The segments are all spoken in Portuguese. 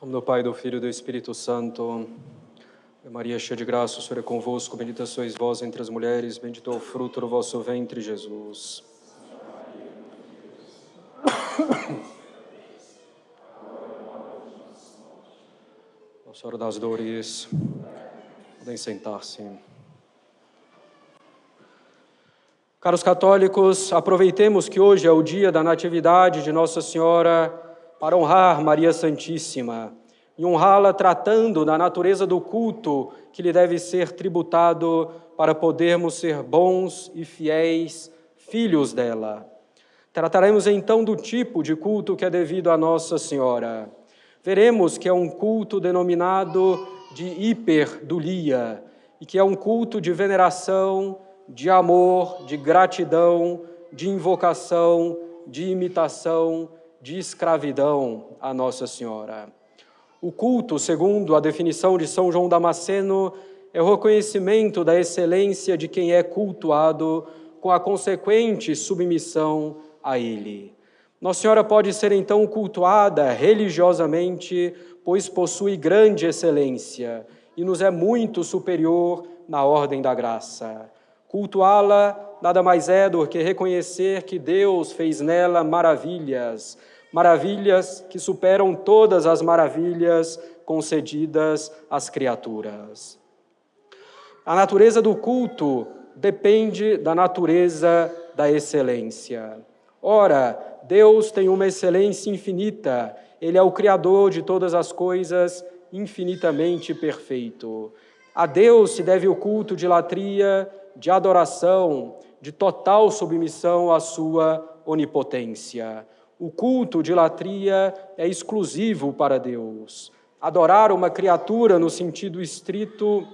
Em nome do Pai, do Filho e do Espírito Santo. Maria, cheia de graça, o Senhor é convosco, bendita sois vós entre as mulheres, bendito é o fruto do vosso ventre, Jesus. Nossa Senhora das Dores, podem sentar-se. Caros católicos, aproveitemos que hoje é o dia da Natividade de Nossa Senhora para honrar Maria Santíssima e honrá-la tratando da natureza do culto que lhe deve ser tributado para podermos ser bons e fiéis filhos dela. Trataremos então do tipo de culto que é devido a Nossa Senhora. Veremos que é um culto denominado de hiperdulia e que é um culto de veneração, de amor, de gratidão, de invocação, de imitação, de escravidão a Nossa Senhora. O culto, segundo a definição de São João Damasceno, é o reconhecimento da excelência de quem é cultuado com a consequente submissão a ele. Nossa Senhora pode ser então cultuada religiosamente, pois possui grande excelência e nos é muito superior na ordem da graça. Cultuá-la nada mais é do que reconhecer que Deus fez nela maravilhas que superam todas as maravilhas concedidas às criaturas. A natureza do culto depende da natureza da excelência. Ora, Deus tem uma excelência infinita, Ele é o Criador de todas as coisas, infinitamente perfeito. A Deus se deve o culto de latria, de adoração, de total submissão à sua onipotência. O culto de latria é exclusivo para Deus. Adorar uma criatura no sentido estrito,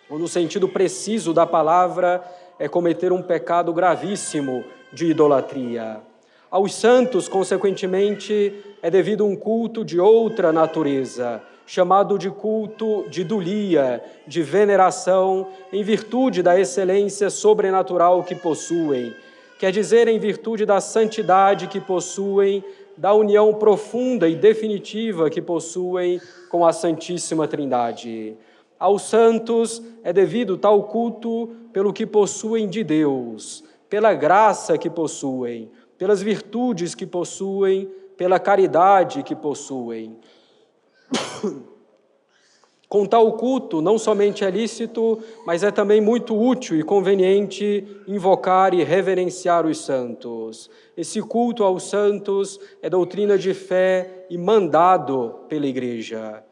ou no sentido preciso da palavra, é cometer um pecado gravíssimo de idolatria. Aos santos, consequentemente, é devido um culto de outra natureza, chamado de culto de dulia, de veneração, em virtude da excelência sobrenatural que possuem, quer dizer, em virtude da santidade que possuem, da união profunda e definitiva que possuem com a Santíssima Trindade. Aos santos é devido tal culto pelo que possuem de Deus, pela graça que possuem, pelas virtudes que possuem, pela caridade que possuem. Com tal culto, não somente é lícito, mas é também muito útil e conveniente invocar e reverenciar os santos. Esse culto aos santos é doutrina de fé e mandado pela Igreja.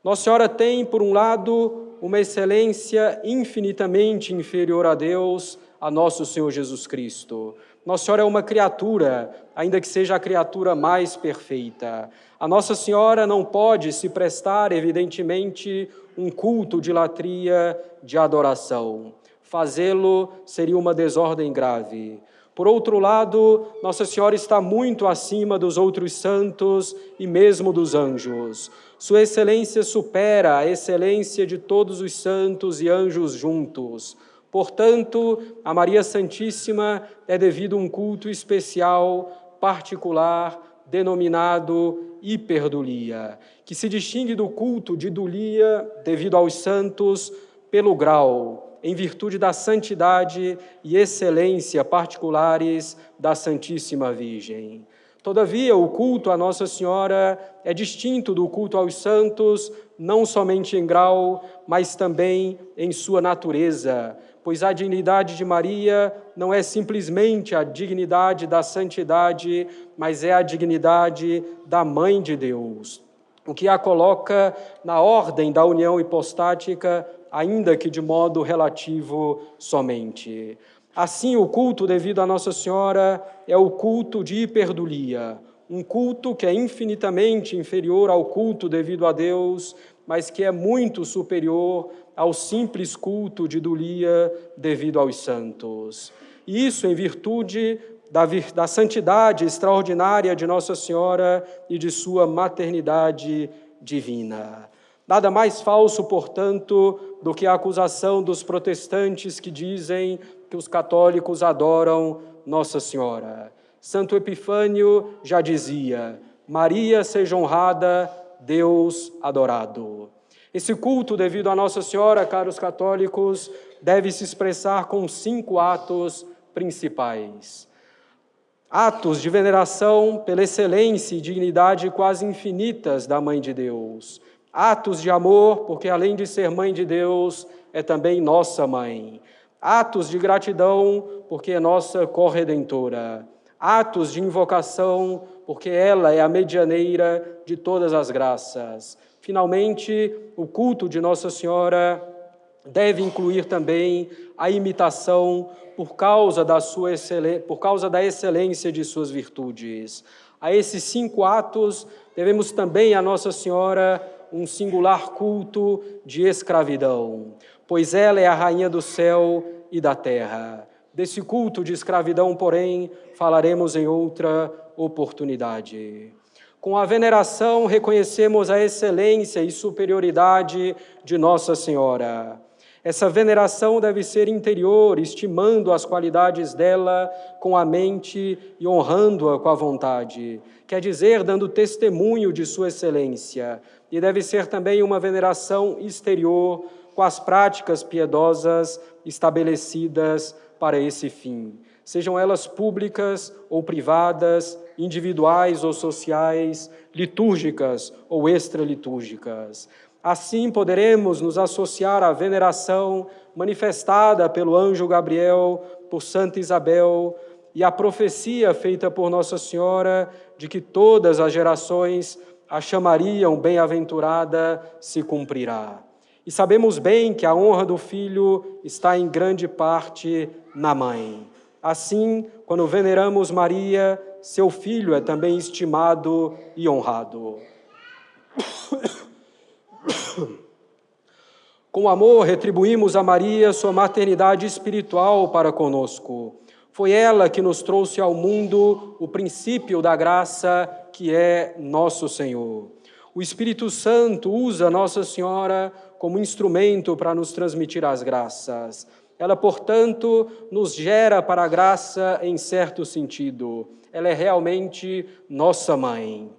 Nossa Senhora tem, por um lado, uma excelência infinitamente inferior a Deus, a nosso Senhor Jesus Cristo. Nossa Senhora é uma criatura, ainda que seja a criatura mais perfeita. A Nossa Senhora não pode se prestar, evidentemente, um culto de latria, de adoração. Fazê-lo seria uma desordem grave. Por outro lado, Nossa Senhora está muito acima dos outros santos e mesmo dos anjos. Sua excelência supera a excelência de todos os santos e anjos juntos. Portanto, a Maria Santíssima é devido um culto especial, particular, denominado hiperdulia, que se distingue do culto de dulia devido aos santos pelo grau, em virtude da santidade e excelência particulares da Santíssima Virgem. Todavia, o culto a Nossa Senhora é distinto do culto aos santos, não somente em grau, mas também em sua natureza, pois a dignidade de Maria não é simplesmente a dignidade da santidade, mas é a dignidade da Mãe de Deus, o que a coloca na ordem da união hipostática, ainda que de modo relativo somente. Assim, o culto devido a Nossa Senhora é o culto de hiperdulia, um culto que é infinitamente inferior ao culto devido a Deus, mas que é muito superior ao simples culto de dulia devido aos santos. E isso em virtude da santidade extraordinária de Nossa Senhora e de sua maternidade divina. Nada mais falso, portanto, do que a acusação dos protestantes que dizem que os católicos adoram Nossa Senhora. Santo Epifânio já dizia: Maria seja honrada Deus adorado. Esse culto devido a Nossa Senhora, caros católicos, deve se expressar com 5 atos principais. Atos de veneração pela excelência e dignidade quase infinitas da Mãe de Deus. Atos de amor, porque além de ser Mãe de Deus, é também nossa Mãe. Atos de gratidão, porque é nossa corredentora. Atos de invocação, porque ela é a medianeira de todas as graças. Finalmente, o culto de Nossa Senhora deve incluir também a imitação por causa da excelência de suas virtudes. A esses 5 atos, devemos também a Nossa Senhora um singular culto de escravidão, pois ela é a rainha do céu e da terra. Desse culto de escravidão, porém, falaremos em outra oportunidade. Com a veneração, reconhecemos a excelência e superioridade de Nossa Senhora. Essa veneração deve ser interior, estimando as qualidades dela com a mente e honrando-a com a vontade. Quer dizer, dando testemunho de sua excelência. E deve ser também uma veneração exterior, com as práticas piedosas estabelecidas para esse fim. Sejam elas públicas ou privadas, individuais ou sociais, litúrgicas ou extralitúrgicas. Assim poderemos nos associar à veneração manifestada pelo anjo Gabriel, por Santa Isabel, e à profecia feita por Nossa Senhora de que todas as gerações a chamariam bem-aventurada se cumprirá. E sabemos bem que a honra do filho está em grande parte na mãe. Assim, quando veneramos Maria, seu filho é também estimado e honrado. Com amor, retribuímos a Maria sua maternidade espiritual para conosco. Foi ela que nos trouxe ao mundo o princípio da graça, que é nosso Senhor. O Espírito Santo usa Nossa Senhora como instrumento para nos transmitir as graças. Ela, portanto, nos gera para a graça em certo sentido. Ela é realmente nossa mãe.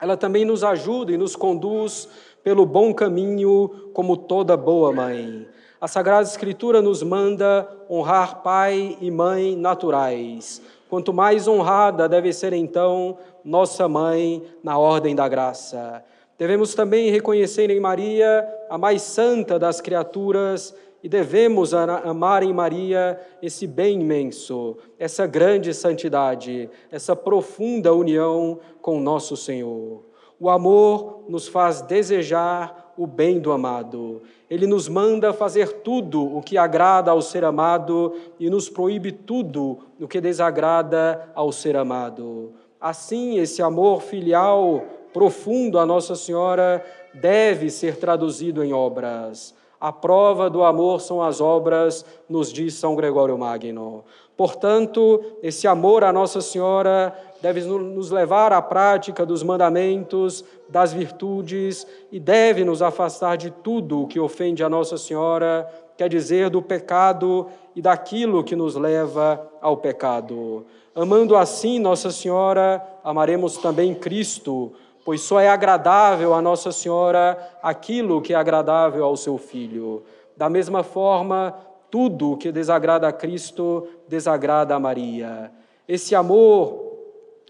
Ela também nos ajuda e nos conduz pelo bom caminho, como toda boa mãe. A Sagrada Escritura nos manda honrar pai e mãe naturais. Quanto mais honrada deve ser, então, nossa mãe na ordem da graça. Devemos também reconhecer em Maria a mais santa das criaturas e devemos amar em Maria esse bem imenso, essa grande santidade, essa profunda união com nosso Senhor. O amor nos faz desejar o bem do amado. Ele nos manda fazer tudo o que agrada ao ser amado e nos proíbe tudo o que desagrada ao ser amado. Assim, esse amor filial profundo a Nossa Senhora deve ser traduzido em obras. A prova do amor são as obras, nos diz São Gregório Magno. Portanto, esse amor a Nossa Senhora deve nos levar à prática dos mandamentos, das virtudes e deve nos afastar de tudo o que ofende a Nossa Senhora, quer dizer, do pecado e daquilo que nos leva ao pecado. Amando assim Nossa Senhora, amaremos também Cristo, pois só é agradável a Nossa Senhora aquilo que é agradável ao seu Filho. Da mesma forma, tudo o que desagrada a Cristo, desagrada a Maria. Esse amor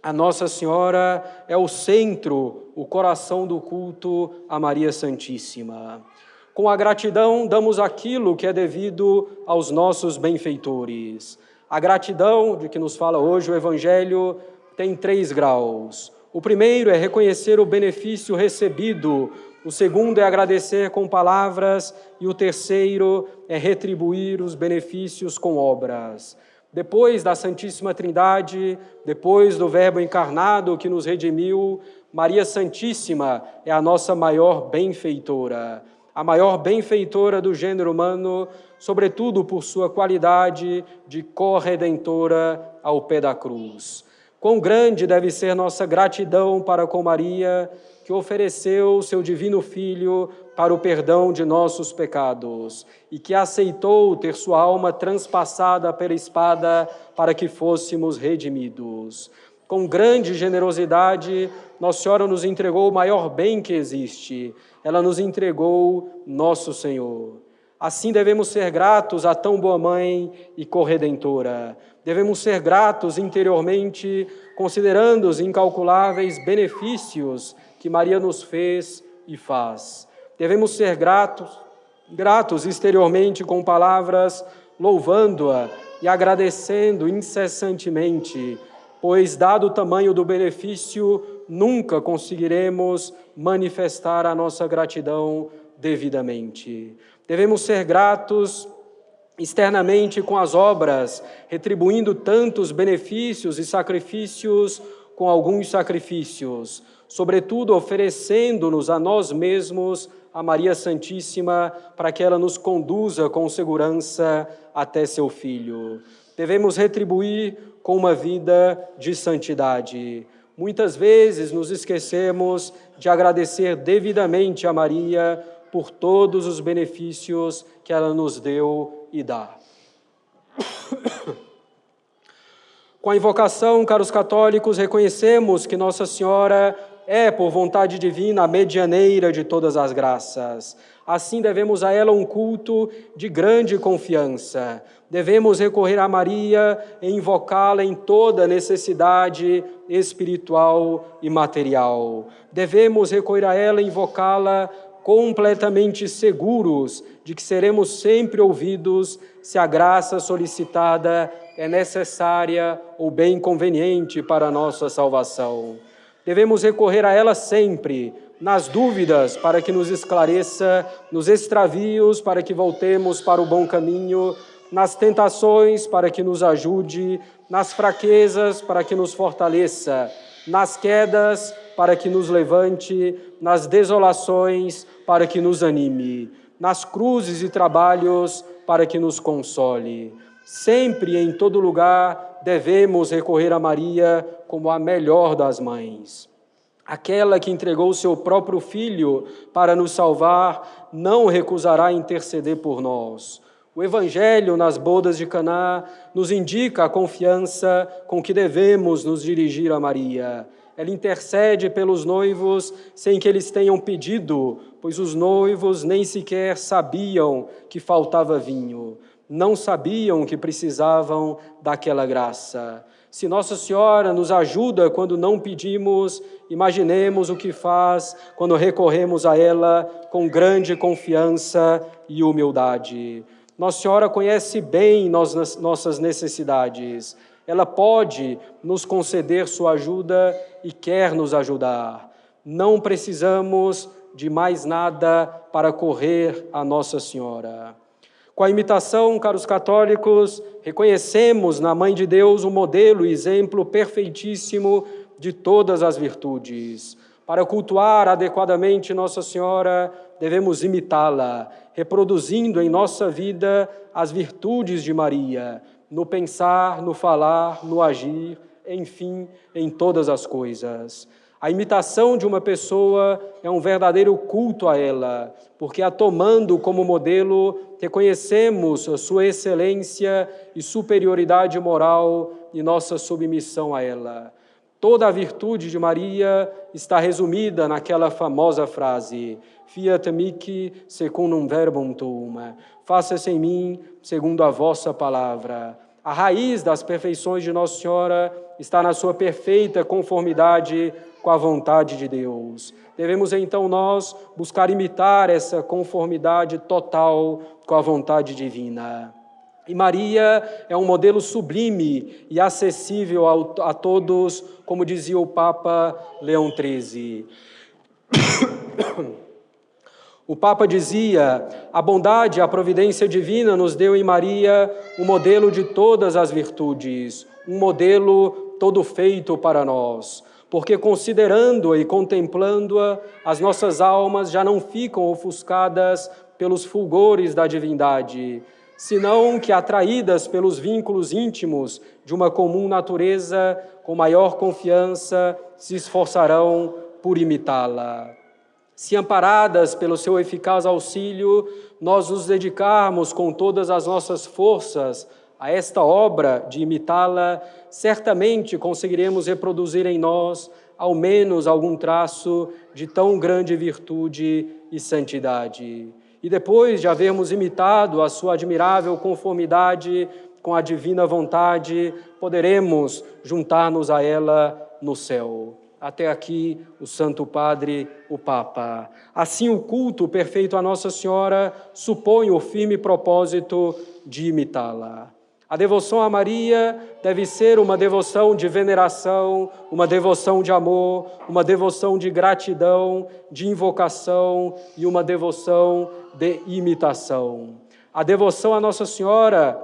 a Nossa Senhora é o centro, o coração do culto a Maria Santíssima. Com a gratidão, damos aquilo que é devido aos nossos benfeitores. A gratidão, de que nos fala hoje o Evangelho, tem 3 graus. O primeiro é reconhecer o benefício recebido, o segundo é agradecer com palavras e o terceiro é retribuir os benefícios com obras. Depois da Santíssima Trindade, depois do Verbo encarnado que nos redimiu, Maria Santíssima é a nossa maior benfeitora, a maior benfeitora do gênero humano, sobretudo por sua qualidade de corredentora ao pé da cruz. Quão grande deve ser nossa gratidão para com Maria, que ofereceu seu divino Filho para o perdão de nossos pecados e que aceitou ter sua alma transpassada pela espada para que fôssemos redimidos. Com grande generosidade, Nossa Senhora nos entregou o maior bem que existe. Ela nos entregou nosso Senhor. Assim devemos ser gratos à tão boa mãe e corredentora. Devemos ser gratos interiormente, considerando os incalculáveis benefícios que Maria nos fez e faz. Devemos ser gratos exteriormente com palavras, louvando-a e agradecendo incessantemente, pois, dado o tamanho do benefício, nunca conseguiremos manifestar a nossa gratidão devidamente. Devemos ser gratos externamente com as obras, retribuindo tantos benefícios e sacrifícios com alguns sacrifícios, sobretudo oferecendo-nos a nós mesmos, a Maria Santíssima, para que ela nos conduza com segurança até seu Filho. Devemos retribuir com uma vida de santidade. Muitas vezes nos esquecemos de agradecer devidamente a Maria por todos os benefícios que ela nos deu e dá. Com a invocação, caros católicos, reconhecemos que Nossa Senhora é, por vontade divina, a medianeira de todas as graças. Assim, devemos a ela um culto de grande confiança. Devemos recorrer a Maria e invocá-la em toda necessidade espiritual e material. Devemos recorrer a ela e invocá-la completamente seguros de que seremos sempre ouvidos se a graça solicitada é necessária ou bem conveniente para a nossa salvação. Devemos recorrer a ela sempre, nas dúvidas, para que nos esclareça, nos extravios, para que voltemos para o bom caminho, nas tentações, para que nos ajude, nas fraquezas, para que nos fortaleça, nas quedas, para que nos levante, nas desolações, para que nos anime, nas cruzes e trabalhos, para que nos console. Sempre e em todo lugar devemos recorrer a Maria como a melhor das mães. Aquela que entregou o seu próprio Filho para nos salvar, não recusará interceder por nós. O Evangelho, nas bodas de Caná, nos indica a confiança com que devemos nos dirigir a Maria. Ela intercede pelos noivos sem que eles tenham pedido, pois os noivos nem sequer sabiam que faltava vinho. Não sabiam que precisavam daquela graça. Se Nossa Senhora nos ajuda quando não pedimos, imaginemos o que faz quando recorremos a ela com grande confiança e humildade. Nossa Senhora conhece bem nossas necessidades. Ela pode nos conceder sua ajuda e quer nos ajudar. Não precisamos de mais nada para correr a Nossa Senhora. Com a imitação, caros católicos, reconhecemos na Mãe de Deus um modelo e exemplo perfeitíssimo de todas as virtudes. Para cultuar adequadamente Nossa Senhora, devemos imitá-la, reproduzindo em nossa vida as virtudes de Maria, no pensar, no falar, no agir, enfim, em todas as coisas. A imitação de uma pessoa é um verdadeiro culto a ela, porque a tomando como modelo, reconhecemos a sua excelência e superioridade moral e nossa submissão a ela. Toda a virtude de Maria está resumida naquela famosa frase: Fiat mihi secundum verbum tuum, faça-se em mim segundo a vossa palavra. A raiz das perfeições de Nossa Senhora está na sua perfeita conformidade com a vontade de Deus. Devemos, então, nós buscar imitar essa conformidade total com a vontade divina. E Maria é um modelo sublime e acessível a todos, como dizia o Papa Leão XIII. O Papa dizia: a bondade e a providência divina nos deu em Maria o modelo de todas as virtudes, um modelo todo feito para nós. Porque considerando-a e contemplando-a, as nossas almas já não ficam ofuscadas pelos fulgores da divindade, senão que, atraídas pelos vínculos íntimos de uma comum natureza, com maior confiança se esforçarão por imitá-la. Se amparadas pelo seu eficaz auxílio, nós nos dedicarmos com todas as nossas forças a esta obra de imitá-la, certamente conseguiremos reproduzir em nós ao menos algum traço de tão grande virtude e santidade. E depois de havermos imitado a sua admirável conformidade com a divina vontade, poderemos juntar-nos a ela no céu. Até aqui o Santo Padre, o Papa. Assim, o culto perfeito a Nossa Senhora supõe o firme propósito de imitá-la. A devoção a Maria deve ser uma devoção de veneração, uma devoção de amor, uma devoção de gratidão, de invocação e uma devoção de imitação. A devoção a Nossa Senhora,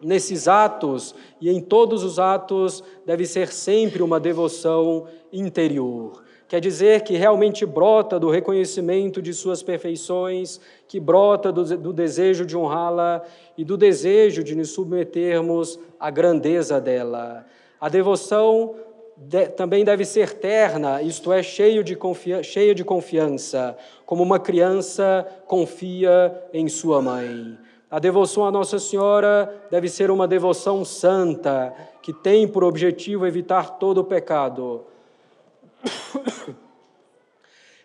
nesses atos e em todos os atos, deve ser sempre uma devoção interior. Quer dizer que realmente brota do reconhecimento de suas perfeições, que brota do desejo de honrá-la e do desejo de nos submetermos à grandeza dela. A devoção também deve ser terna, isto é, cheia de confiança, como uma criança confia em sua mãe. A devoção a Nossa Senhora deve ser uma devoção santa, que tem por objetivo evitar todo o pecado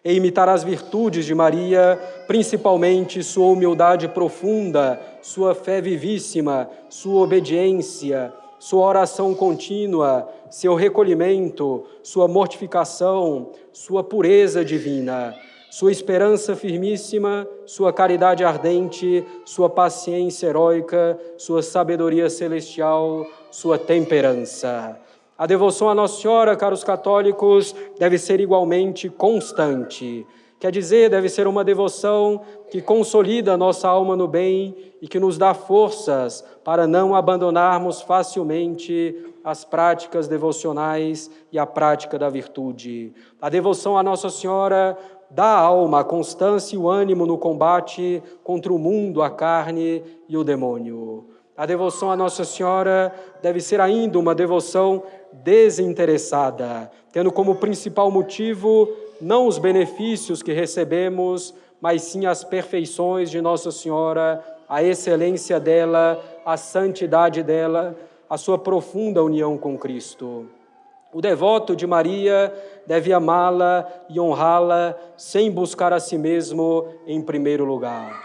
e imitar as virtudes de Maria, principalmente sua humildade profunda, sua fé vivíssima, sua obediência, sua oração contínua, seu recolhimento, sua mortificação, sua pureza divina, sua esperança firmíssima, sua caridade ardente, sua paciência heróica, sua sabedoria celestial, sua temperança. A devoção a Nossa Senhora, caros católicos, deve ser igualmente constante. Quer dizer, deve ser uma devoção que consolida a nossa alma no bem e que nos dá forças para não abandonarmos facilmente as práticas devocionais e a prática da virtude. A devoção a Nossa Senhora dá à alma a constância e o ânimo no combate contra o mundo, a carne e o demônio. A devoção a Nossa Senhora deve ser ainda uma devoção desinteressada, tendo como principal motivo não os benefícios que recebemos, mas sim as perfeições de Nossa Senhora, a excelência dela, a santidade dela, a sua profunda união com Cristo. O devoto de Maria deve amá-la e honrá-la sem buscar a si mesmo em primeiro lugar.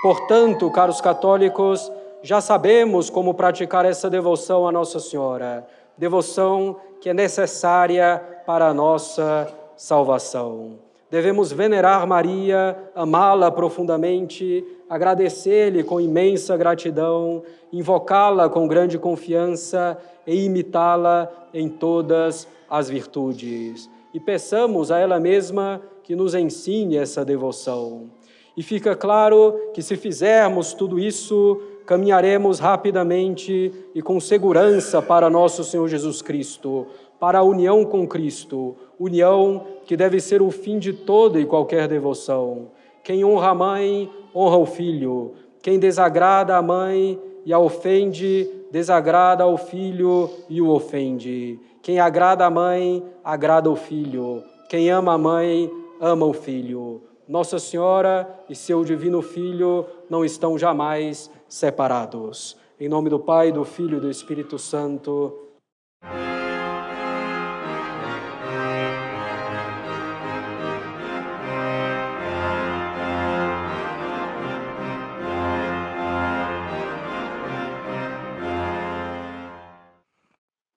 Portanto, caros católicos, já sabemos como praticar essa devoção a Nossa Senhora, devoção que é necessária para a nossa salvação. Devemos venerar Maria, amá-la profundamente, agradecer-lhe com imensa gratidão, invocá-la com grande confiança e imitá-la em todas as virtudes. E peçamos a ela mesma que nos ensine essa devoção. E fica claro que se fizermos tudo isso, caminharemos rapidamente e com segurança para nosso Senhor Jesus Cristo, para a união com Cristo, união que deve ser o fim de toda e qualquer devoção. Quem honra a mãe, honra o filho. Quem desagrada a mãe e a ofende, desagrada ao filho e o ofende. Quem agrada a mãe, agrada o filho. Quem ama a mãe, ama o filho. Nossa Senhora e seu divino Filho não estão jamais separados. Em nome do Pai, do Filho e do Espírito Santo.